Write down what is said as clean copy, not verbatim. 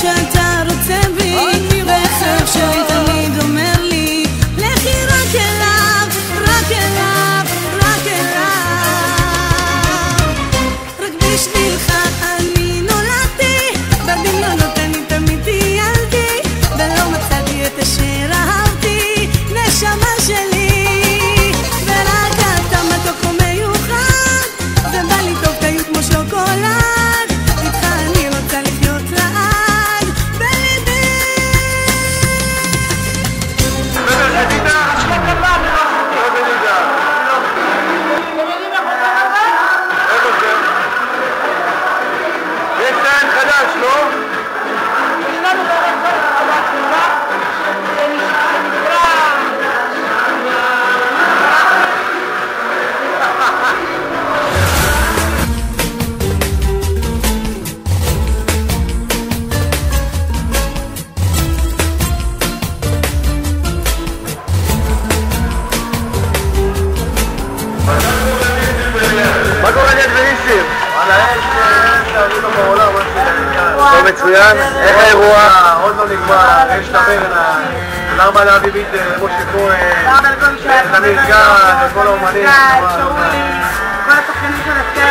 יודעת שאתה רוצה בי, וחרב שלי תמיד אומר לי לכי רק אליו, רק אליו, רק אליו. רק בשבילך אני נולדתי, בדמיונות אני תמיד טיילתי, ולא מצאתי את אשר אהבתי, נשמה שלי. ורק אתה מתוק ומיוחד, ובא לי טוב תהיו כמו שוקולד, איתך אני רוצה לחיות לעד בליבי. יש סרט חדש, לא? מה קורה ליד וניסים? וואלה, יש שערים לו בעולם, לא מצוין. איך האירוע? עוד לא נגמר, יש לברנה. למה להביא ביט למשה כהן, לניר גן, לכל האומנים. כל השחקנים של הסרט.